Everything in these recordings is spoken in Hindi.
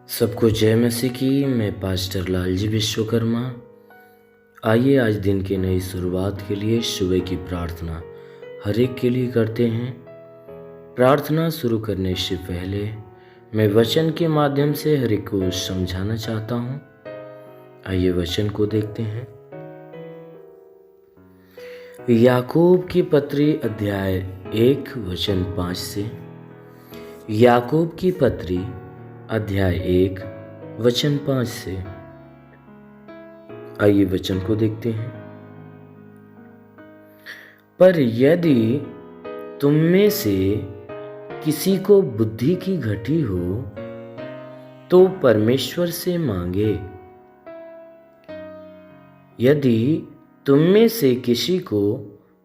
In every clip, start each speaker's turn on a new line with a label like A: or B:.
A: सबको जय मसीह की। मैं पास्टर लालजी विश्वकर्मा। आइए आज दिन की नई शुरुआत के लिए सुबह की प्रार्थना हर एक के लिए करते हैं। प्रार्थना शुरू करने से पहले मैं वचन के माध्यम से हर एक को समझाना चाहता हूँ। आइए वचन को देखते हैं। याकूब की पत्री अध्याय 1 वचन 5 से। याकूब की पत्री अध्याय 1 वचन 5 से। आइए वचन को देखते हैं। पर यदि तुम में से किसी को बुद्धि की घटी हो तो परमेश्वर से मांगे। यदि तुम में से किसी को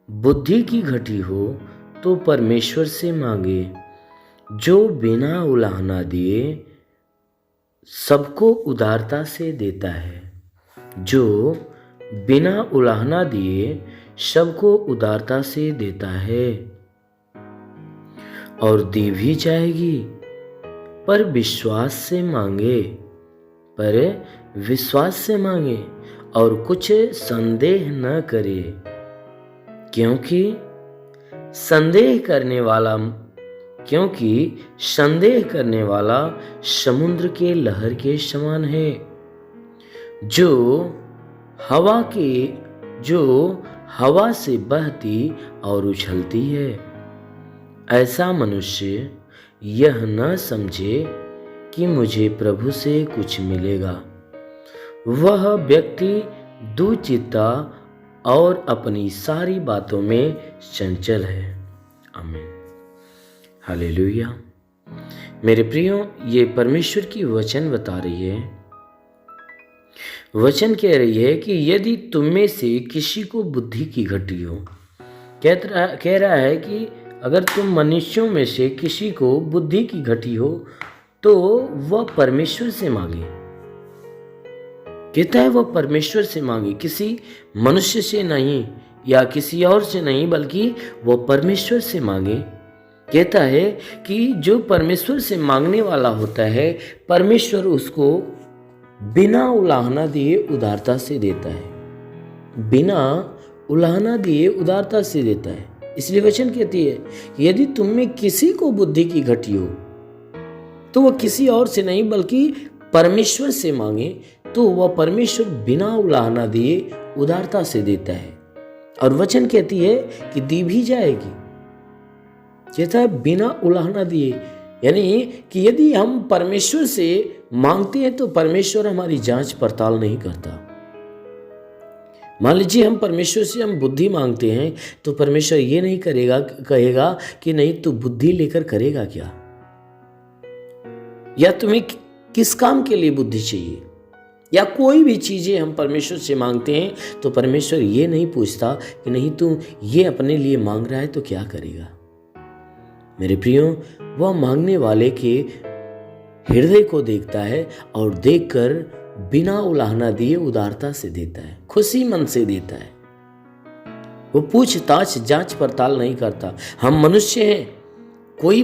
A: बुद्धि की घटी हो तो परमेश्वर से मांगे, जो बिना उलाहना दिए सबको उदारता से देता है। जो बिना उलाहना दिए सबको उदारता से देता है, और दी भी जाएगी। पर विश्वास से मांगे, और कुछ संदेह न करे, क्योंकि संदेह करने वाला समुद्र के लहर के समान है, जो हवा से बहती और उछलती है। ऐसा मनुष्य यह न समझे कि मुझे प्रभु से कुछ मिलेगा। वह व्यक्ति दुचित्ता और अपनी सारी बातों में चंचल है। आमीन। हालेलुया। मेरे प्रियो, ये परमेश्वर की वचन बता रही है। वचन कह रही है कि यदि तुम में से किसी को बुद्धि की घटी हो, कह रहा है कि अगर तुम मनुष्यों में से किसी को बुद्धि की घटी हो तो वह परमेश्वर से मांगे। कहता है वह परमेश्वर से मांगे, किसी मनुष्य से नहीं या किसी और से नहीं, बल्कि वह परमेश्वर से मांगे। कहता है कि जो परमेश्वर से मांगने वाला होता है, परमेश्वर उसको बिना उलाहना दिए उदारता से देता है। बिना उलाहना दिए उदारता से देता है। इसलिए वचन कहती है यदि तुम में किसी को बुद्धि की घटी हो तो वह किसी और से नहीं बल्कि परमेश्वर से मांगे, तो वह परमेश्वर बिना उलाहना दिए उदारता से देता है। और वचन कहती है कि दी भी जाएगी। कहता है बिना उलाहना दिए, यानी कि यदि हम परमेश्वर से मांगते हैं तो परमेश्वर हमारी जांच पड़ताल नहीं करता। मान लीजिए हम परमेश्वर से बुद्धि मांगते हैं तो परमेश्वर ये नहीं कहेगा कि नहीं तू बुद्धि लेकर करेगा क्या, या तुम्हें किस काम के लिए बुद्धि चाहिए, या कोई भी चीजें हम परमेश्वर से मांगते हैं तो परमेश्वर ये नहीं पूछता कि नहीं तू ये अपने लिए मांग रहा है तो क्या करेगा। मेरे प्रियो, वह मांगने वाले के हृदय को देखता है और देखकर बिना उलाहना दिए उदारता से देता है, खुशी मन से देता है। वो पूछताछ जांच पड़ताल नहीं करता। हम मनुष्य हैं। कोई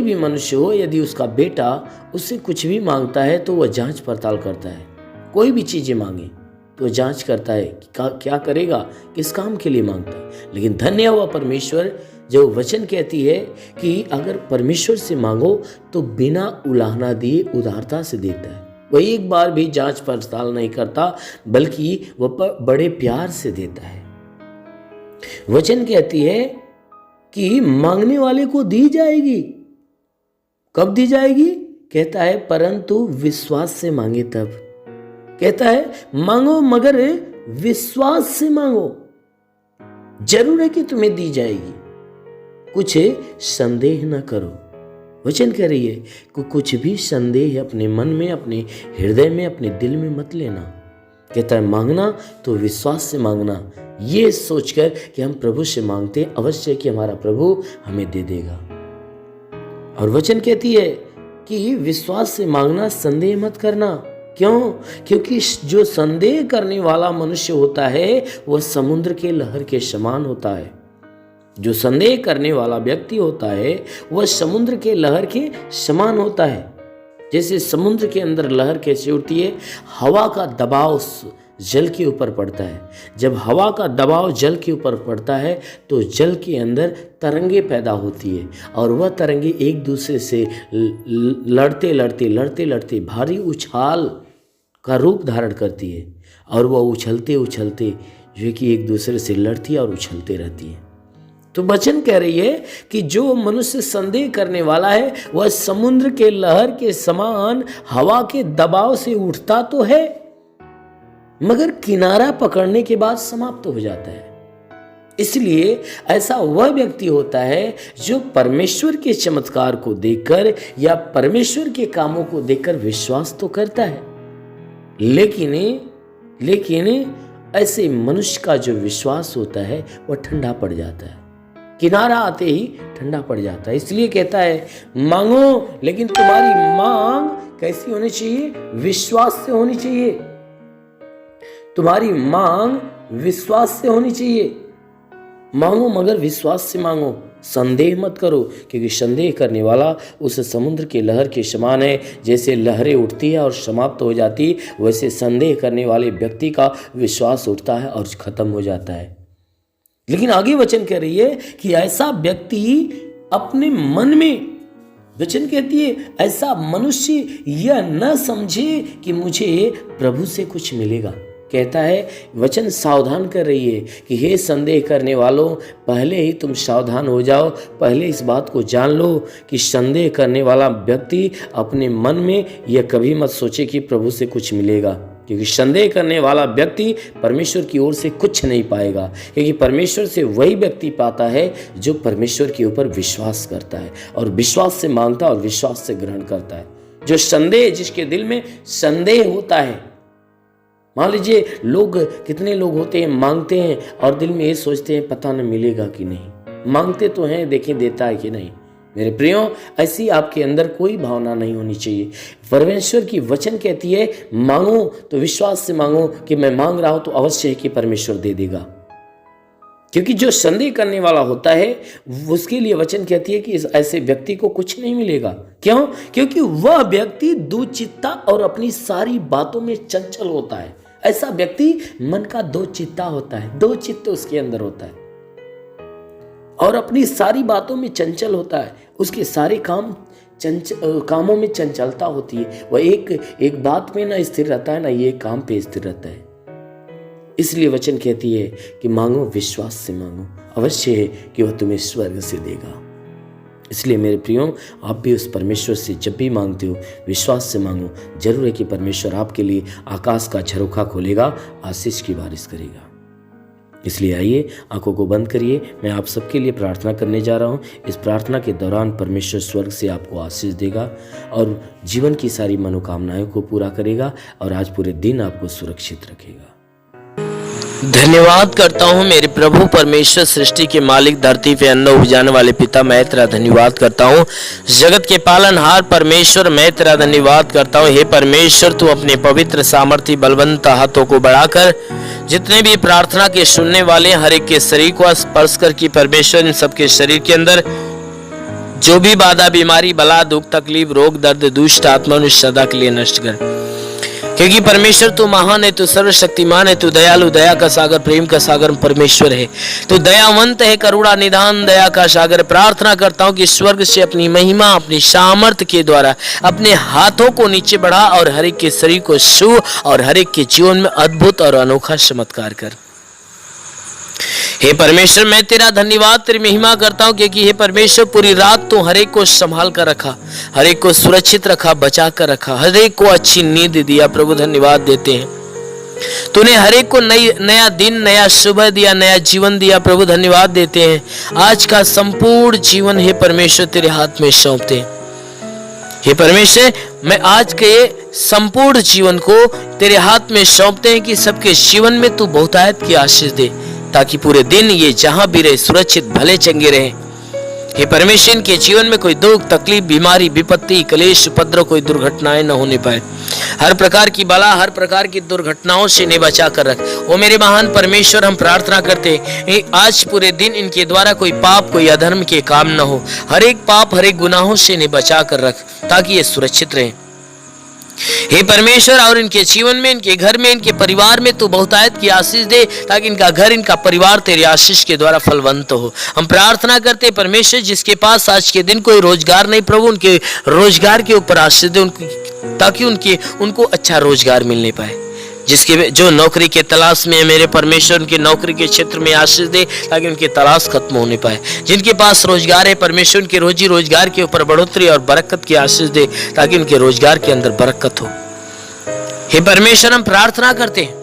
A: भी मनुष्य हो, यदि उसका बेटा उससे कुछ भी मांगता है तो वह जांच पड़ताल करता है। कोई भी चीजें मांगे तो जांच करता है कि क्या करेगा, किस काम के लिए मांगता है। लेकिन धन्य हुआ परमेश्वर, जो वचन कहती है कि अगर परमेश्वर से मांगो तो बिना उलाहना दिए उदारता से देता है। वह एक बार भी जांच पड़ताल नहीं करता, बल्कि वह बड़े प्यार से देता है। वचन कहती है कि मांगने वाले को दी जाएगी। कब दी जाएगी? कहता है परंतु विश्वास से मांगे तब। कहता है मांगो मगर विश्वास से मांगो। जरूर है कि तुम्हें दी जाएगी। कुछ संदेह न करो। वचन कह रही है कि कुछ भी संदेह अपने मन में, अपने हृदय में, अपने दिल में मत लेना। कहता है मांगना तो विश्वास से मांगना, ये सोचकर कि हम प्रभु से मांगते अवश्य कि हमारा प्रभु हमें दे देगा। और वचन कहती है कि विश्वास से मांगना, संदेह मत करना। क्यों? क्योंकि जो संदेह करने वाला मनुष्य होता है वह समुद्र के लहर के समान होता है। जो संदेह करने वाला व्यक्ति होता है वह समुद्र के लहर के समान होता है। जैसे समुद्र के अंदर लहर कैसे उठती है, हवा का दबाव जल के ऊपर पड़ता है। जब हवा का दबाव जल के ऊपर पड़ता है तो जल के अंदर तरंगे पैदा होती है और वह तरंगे एक दूसरे से लड़ते लड़ते लड़ते लड़ते भारी उछाल का रूप धारण करती है और वह उछलते उछलते जो कि एक दूसरे से लड़ती है और उछलते रहती है। तो वचन कह रही है कि जो मनुष्य संदेह करने वाला है वह समुद्र के लहर के समान हवा के दबाव से उठता तो है मगर किनारा पकड़ने के बाद समाप्त हो जाता है। इसलिए ऐसा वह व्यक्ति होता है जो परमेश्वर के चमत्कार को देखकर या परमेश्वर के कामों को देखकर विश्वास तो करता है, लेकिन ऐसे मनुष्य का जो विश्वास होता है वह ठंडा पड़ जाता है, किनारा आते ही ठंडा पड़ जाता है। इसलिए कहता है मांगो, लेकिन तुम्हारी मांग कैसी होनी चाहिए? विश्वास से होनी चाहिए। तुम्हारी मांग विश्वास से होनी चाहिए। मांगो मगर विश्वास से मांगो, संदेह मत करो, क्योंकि संदेह करने वाला उस समुद्र के लहर के समान है। जैसे लहरें उठती है और समाप्त हो जाती, वैसे संदेह करने वाले व्यक्ति का विश्वास उठता है और खत्म हो जाता है। लेकिन आगे वचन कह रही है कि ऐसा व्यक्ति अपने मन में, वचन कहती है ऐसा मनुष्य यह न समझे कि मुझे प्रभु से कुछ मिलेगा। कहता है वचन सावधान कर रही है कि हे संदेह करने वालों, पहले ही तुम सावधान हो जाओ। पहले इस बात को जान लो कि संदेह करने वाला व्यक्ति अपने मन में यह कभी मत सोचे कि प्रभु से कुछ मिलेगा, क्योंकि संदेह करने वाला व्यक्ति परमेश्वर की ओर से कुछ नहीं पाएगा। क्योंकि परमेश्वर से वही व्यक्ति पाता है जो परमेश्वर के ऊपर विश्वास करता है और विश्वास से मांगता है और विश्वास से ग्रहण करता है। जो संदेह, जिसके दिल में संदेह होता है, मान लीजिए कितने लोग होते हैं मांगते हैं और दिल में ये सोचते हैं पता न मिलेगा कि नहीं, मांगते तो हैं, देखें देता है कि नहीं। मेरे प्रियो, ऐसी आपके अंदर कोई भावना नहीं होनी चाहिए। परमेश्वर की वचन कहती है मांगो तो विश्वास से मांगो कि मैं मांग रहा हूं तो अवश्य है कि परमेश्वर दे देगा। क्योंकि जो संदेह करने वाला होता है उसके लिए वचन कहती है कि ऐसे व्यक्ति को कुछ नहीं मिलेगा। क्यों? क्योंकि वह व्यक्ति दुचित्ता और अपनी सारी बातों में चंचल होता है। ऐसा व्यक्ति मन का दो चित्ता होता है, दो चित्त उसके अंदर होता है और अपनी सारी बातों में चंचल होता है। उसके सारे कामों में चंचलता होती है। वह एक बात में ना स्थिर रहता है, ना ये काम पे स्थिर रहता है। इसलिए वचन कहती है कि मांगो, विश्वास से मांगो, अवश्य है कि वह तुम्हें स्वर्ग से देगा। इसलिए मेरे प्रियो, आप भी उस परमेश्वर से जब भी मांगते हो विश्वास से मांगो। जरूर है कि परमेश्वर आपके लिए आकाश का झरोखा खोलेगा, आशीष की बारिश करेगा। इसलिए आइए आंखों को बंद करिए, मैं आप सबके लिए प्रार्थना करने जा रहा हूँ। इस प्रार्थना के दौरान परमेश्वर स्वर्ग से आपको आशीष देगा और जीवन की सारी मनोकामनाओं को पूरा करेगा और आज पूरे दिन आपको सुरक्षित रखेगा।
B: धन्यवाद करता हूँ मेरे प्रभु परमेश्वर, सृष्टि के मालिक, धरती पे अन्न उपजाने वाले पिता, मैं तेरा धन्यवाद करता हूँ। जगत के पालनहार परमेश्वर, मैं तेरा धन्यवाद करता हूँ। हे परमेश्वर, तू अपने पवित्र सामर्थ्य बलवंत हाथों को बढ़ाकर जितने भी प्रार्थना के सुनने वाले हर एक के शरीर को स्पर्श कर कि परमेश्वर इन सबके शरीर के अंदर जो भी बाधा, बीमारी, बला, दुख, तकलीफ, रोग, दर्द, दुष्ट आत्मा सदा के लिए नष्ट कर। क्योंकि परमेश्वर तू महान है, तू सर्वशक्तिमान है, तू दयालु, दया का सागर, प्रेम का सागर परमेश्वर है। तू दयावंत है, करुणा निधान, दया का सागर। प्रार्थना करता हूँ कि स्वर्ग से अपनी महिमा, अपनी सामर्थ्य के द्वारा अपने हाथों को नीचे बढ़ा और हर एक के शरीर को छू और हर एक के जीवन में अद्भुत और अनोखा चमत्कार कर। हे परमेश्वर, मैं तेरा धन्यवाद, तेरी महिमा करता हूँ, क्योंकि हे परमेश्वर पूरी रात तो हर एक को संभाल कर रखा, हर एक को सुरक्षित रखा, बचा कर रखा, हर एक को अच्छी नींद दिया। प्रभु धन्यवाद देते हैं, तूने हर एक को नया दिन, नया सुबह दिया, नया जीवन दिया। प्रभु धन्यवाद देते हैं। आज का संपूर्ण जीवन हे परमेश्वर तेरे हाथ में सौंपते हैं। हे परमेश्वर, मैं आज के संपूर्ण जीवन को तेरे हाथ में सौंपते हैं कि सबके जीवन में तू बहुतायत की आशीष दे, ताकि पूरे दिन ये जहां भी रहे सुरक्षित भले चंगे रहे। हे परमेश्वर, इनके जीवन में कोई दुख, तकलीफ, बीमारी, विपत्ति, क्लेश, उपद्रव, कोई दुर्घटनाएं न होने पाए। हर प्रकार की बला, हर प्रकार की दुर्घटनाओं से इन्हें बचा कर रख। ओ मेरे महान परमेश्वर, हम प्रार्थना करते हैं आज पूरे दिन इनके द्वारा कोई पाप, कोई अधर्म के काम न हो। हर एक पाप, हर एक गुनाहों से इन्हें बचा कर रख, ताकि ये सुरक्षित रहे। हे परमेश्वर, और इनके जीवन में, इनके घर में, इनके परिवार में तू बहुतायत की आशीष दे, ताकि इनका घर, इनका परिवार तेरी आशीष के द्वारा फलवंत हो। हम प्रार्थना करते हैं परमेश्वर, जिसके पास आज के दिन कोई रोजगार नहीं, प्रभु उनके रोजगार के ऊपर आशीष दे, ताकि उनको अच्छा रोजगार मिलने पाए। जिसके जो नौकरी के तलाश में है मेरे परमेश्वर, उनकी नौकरी के क्षेत्र में आशीष दे, ताकि उनकी तलाश खत्म होने पाए। जिनके पास रोजगार है परमेश्वर, उनके रोजी रोजगार के ऊपर बढ़ोतरी और बरकत की आशीष दे, ताकि उनके रोजगार के अंदर बरकत हो। हे परमेश्वर, हम प्रार्थना करते हैं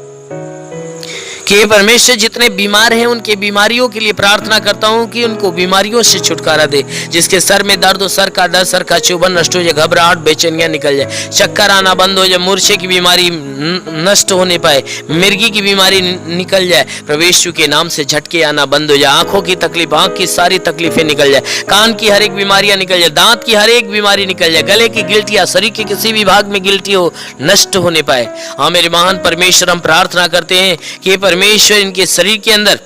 B: कि हे परमेश्वर, जितने बीमार हैं उनके बीमारियों के लिए प्रार्थना करता हूं कि उनको बीमारियों से छुटकारा दे। जिसके सर में दर्द हो, सर का दर्द, सर का चुभन नष्ट हो जाए, घबराहट, बेचैनियां निकल जाए, चक्कर आना बंद हो जाए, मूर्छे की बीमारी नष्ट होने पाए, मिर्गी की बीमारी निकल जाए, प्रभु यीशु के नाम से झटके आना बंद हो जाए, आंखों की तकलीफ, आंख की सारी तकलीफें निकल जाए, कान की हर एक बीमारियां निकल जाए, दांत की हर एक बीमारी निकल जाए, गले की गिल्टियां, शरीर के किसी भी भाग में गिल्टी हो नष्ट होने पाए। हाँ मेरे महान परमेश्वर, हम प्रार्थना करते हैं कि परमेश्वर इनके शरीर के अंदर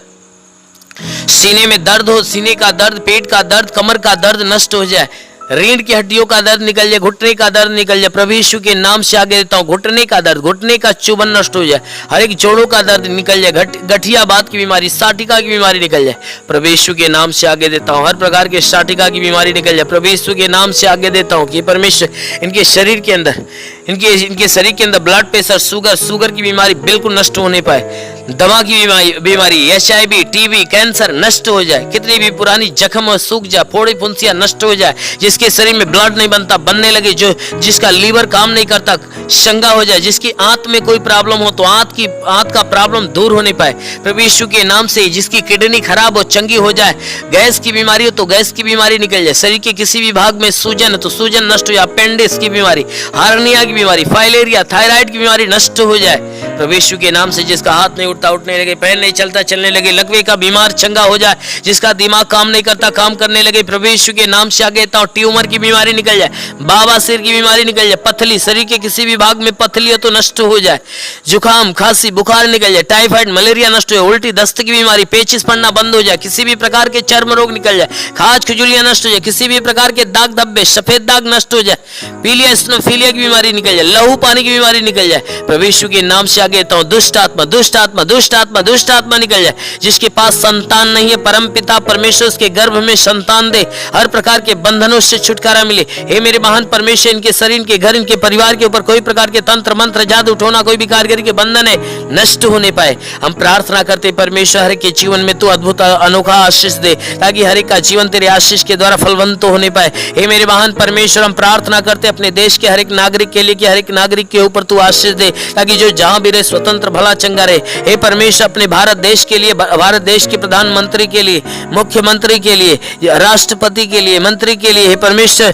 B: सीने में दर्द हो, सीने का दर्द, पेट का दर्द, कमर का दर्द नष्ट हो जाए, रीढ़ की हड्डियों का दर्द निकल जाए, घुटने का दर्द निकल जाए, प्रभु यीशु के नाम से आगे देता हूं, घुटने का दर्द, घुटने का चुभन नष्ट हो जाए, हर एक जोड़ों का दर्द निकल जाए, गठिया बात की बीमारी, साटिका की बीमारी निकल जाए, प्रभु यीशु के नाम से आगे देता हूं, हर प्रकार के साटिका की बीमारी निकल जाए, प्रभु यीशु के नाम से आगे देता हूं कि परमेश्वर इनके शरीर के अंदर, इनके शरीर के अंदर ब्लड प्रेशर, शुगर की बीमारी बिल्कुल नष्ट होने पाए, दमा की बीमारी, HIV, TB, कैंसर नष्ट हो जाए, कितनी भी पुरानी जख्म सूख जाए, फोड़ी फुंसियां नष्ट हो जाए, जिसके शरीर में ब्लड नहीं बनता, बनने लगे, जिसका लीवर काम नहीं करता, शंगा हो जाए, जिसकी आंत में कोई प्रॉब्लम हो तो आंत का प्रॉब्लम दूर होने पाए, प्रभु यीशु के नाम से, जिसकी किडनी खराब हो चंगी हो जाए, गैस की बीमारी हो तो गैस की बीमारी निकल जाए, शरीर के किसी भी भाग में सूजन है तो सूजन नष्ट हो जाए, अपेंडिक्स की बीमारी, हार्निया की बीमारी, फाइलेरिया, थायराइड की बीमारी नष्ट हो जाए, प्रभु यीशु के नाम से, जिसका हाथ नहीं उठता उठने लगे, पैर नहीं चलता चलने लगे, लकवे का बीमार चंगा हो जाए, जिसका दिमाग काम नहीं करता काम करने लगे, प्रभु यीशु के नाम से आगे देता हूं, ट्यूमर की बीमारी निकल जाए, बाबासीर की बीमारी निकल जाए, पथली, शरीर के किसी भी भाग में पथली हो तो नष्ट हो जाए, जुकाम, खांसी, बुखार निकल जाए, टाइफाइड, मलेरिया नष्ट हो जाए, उल्टी, दस्त की बीमारी, पेचिस पड़ना बंद हो जाए, किसी भी प्रकार के चर्म रोग निकल जाए, खाज खुजलियां नष्ट हो जाए, किसी भी प्रकार के दाग धब्बे, सफेद दाग नष्ट हो जाए, पीलिया स्नोफीलिया की बीमारी निकल जाए, लहू पानी की बीमारी निकल जाए, प्रभु यीशु के नाम से आगे देता हूं, दुष्ट आत्मा, दुष्ट आत्मा, दुष्ट आत्मा, दुष्ट आत्मा निकल जाए, जिसके पास संतान नहीं है, परम पिता परमेश्वर उसके गर्भ में संतान दे, हर प्रकार के बंधनों से छुटकारा मिले। हे मेरे महान परमेश्वर, इनके शरीर, इनके घर, इनके परिवार के ऊपर कोई प्रकार के तंत्र मंत्र, जादू टोना, कोई भी कारीगरी के बंधन है नष्ट होने पाए। हम प्रार्थना करते परमेश्वर, हर एक के जीवन में तू अद्भुत अनोखा आशीष दे, ताकि हर एक का जीवन तेरे आशीष के द्वारा फलवंत होने पाए। हे मेरे महान परमेश्वर, हम प्रार्थना करते अपने देश के हर एक नागरिक के लिए कि हर एक नागरिक के ऊपर तू आशीष दे, ताकि जो जहां भी रहे स्वतंत्र भला चंगा रहे। हे परमेश्वर, अपने भारत देश के लिए, भारत देश के प्रधानमंत्री के लिए, मुख्यमंत्री के लिए, राष्ट्रपति के लिए, मंत्री के लिए, हे परमेश्वर,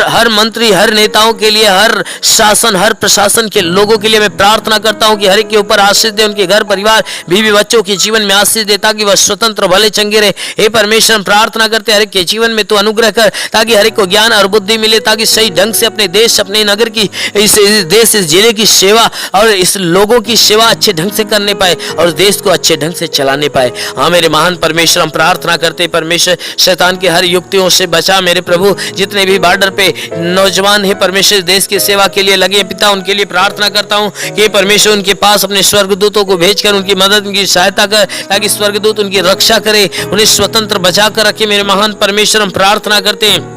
B: हर मंत्री, हर नेताओं के लिए, हर शासन, हर प्रशासन के लोगों के लिए मैं प्रार्थना करता हूं कि हर एक के ऊपर आशीष दे, उनके घर परिवार, बीवी बच्चों के जीवन में आशीष दे, ताकि वह स्वतंत्र भले चंगे रहे। हे परमेश्वर, हम प्रार्थना करते हर एक के जीवन में तू अनुग्रह कर, ताकि हर एक को ज्ञान और बुद्धि मिले, ताकि सही ढंग से अपने देश, अपने नगर की, इस देश, इस जिले की सेवा और इस लोगों की सेवा अच्छे ढंग से करने पाए और देश को अच्छे ढंग से चलाने पाए। हाँ मेरे महान परमेश्वर, हम प्रार्थना करते परमेश्वर, शैतान की हर युक्तियों से बचा मेरे प्रभु। जितने भी बॉर्डर पे नौजवान है परमेश्वर, देश की सेवा के लिए लगे पिता, उनके लिए प्रार्थना करता हूँ कि परमेश्वर उनके पास अपने स्वर्गदूतों को भेजकर उनकी मदद, उनकी सहायता कर, ताकि स्वर्गदूत उनकी रक्षा करे, उन्हें स्वतंत्र बचा कर रखे। मेरे महान परमेश्वर, हम प्रार्थना करते हैं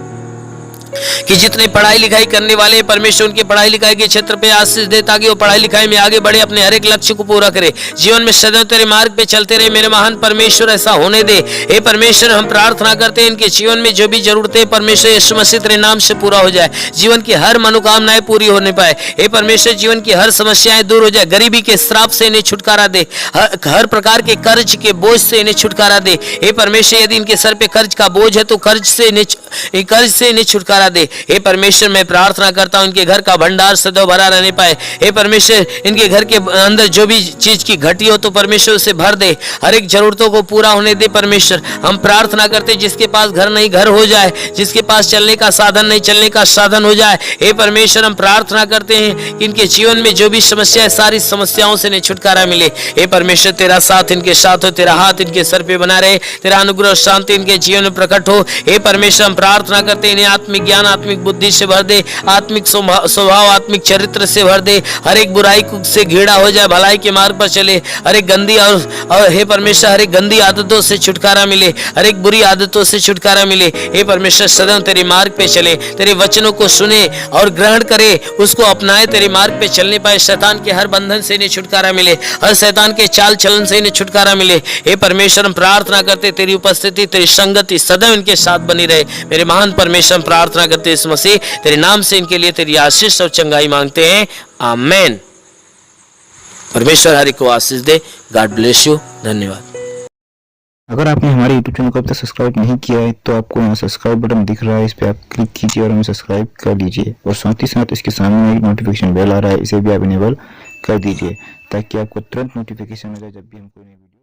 B: कि जितने पढ़ाई लिखाई करने वाले परमेश्वर, उनके पढ़ाई लिखाई के क्षेत्र पे आशीष दे, ताकि वो पढ़ाई लिखाई में आगे बढ़े, अपने हर एक लक्ष्य को पूरा करे, जीवन में सदैव तेरे मार्ग पे चलते रहे। मेरे महान परमेश्वर, ऐसा होने दे। हे परमेश्वर, हम प्रार्थना करते हैं इनके जीवन में जो भी जरूरतें परमेश्वर यीशु मसीह तेरे नाम से पूरा हो जाए, जीवन की हर मनोकामनाएं पूरी होने पाए। हे परमेश्वर, जीवन की हर समस्याएं दूर हो जाए, गरीबी के श्राप से इन्हें छुटकारा दे, हर प्रकार के कर्ज के बोझ से इन्हें छुटकारा दे। हे परमेश्वर, यदि इनके सर पे कर्ज का बोझ है तो कर्ज से इन्हें छुटकारा दे। हे परमेश्वर, मैं प्रार्थना करता हूं इनके घर का भंडार सदैव भरा रहने पाए। हे परमेश्वर, इनके घर के अंदर जो भी चीज की घटी हो तो परमेश्वर उसे भर दे, हर एक जरूरतों को पूरा होने दे। परमेश्वर, हम प्रार्थना करते जिसके पास घर नहीं घर हो जाए, जिसके पास चलने का साधन नहीं चलने का साधन हो जाए। हे परमेश्वर, हम प्रार्थना करते हैं कि इनके जीवन में जो भी समस्या है सारी समस्याओं से इन्हें छुटकारा मिले। हे परमेश्वर, तेरा साथ इनके साथ हो, तेरा हाथ इनके सर पे बना रहे, तेरा अनुग्रह और शांति इनके जीवन में प्रकट हो। हे परमेश्वर, हम प्रार्थना करते हैं इन्हें आत्मिक ज्ञान, आत्मिक बुद्धि से भर दे, आत्मिक स्वभाव, आत्मिक चरित्र से भर दे। हर एक बुराई से घृणा हो जाए, भलाई के मार्ग पर चले। हर एक गंदी और हे परमेश्वर हर एक गंदी आदतों से छुटकारा मिले, हर एक बुरी आदतों से छुटकारा मिले। हे परमेश्वर सदैव तेरे मार्ग पे चले, तेरे वचनों को सुने और ग्रहण करे, उसको अपनाए, तेरे मार्ग पे चलने पाए। शैतान के हर बंधन से इन्हें छुटकारा मिले, हर शैतान के चाल चलन से इन्हें छुटकारा मिले। हे परमेश्वर हम प्रार्थना करते तेरी उपस्थिति, तेरी संगति सदैव इनके साथ बनी रहे। मेरे महान परमेश्वर हम प्रार्थना करते इस मसीह तेरे नाम से इनके लिए तेरी आशीष और चंगाई मांगते हैं, आमेन। परमेश्वर हर एक को आशीष दे। God bless you. धन्यवाद।
C: अगर आपने हमारे YouTube चैनल को अब तक सब्सक्राइब नहीं किया है तो आपको यहाँ सब्सक्राइब बटन दिख रहा है, इस पर आप क्लिक कीजिए और हमें सब्सक्राइब कर लीजिए। और साथ ही साथ इसके सामने एक नोटिफिकेशन बेल आ रहा है, इसे भी आप इनेबल कर दीजिए ताकि आपको तुरंत नोटिफिकेशन मिले जब भी हम कोई नई वीडियो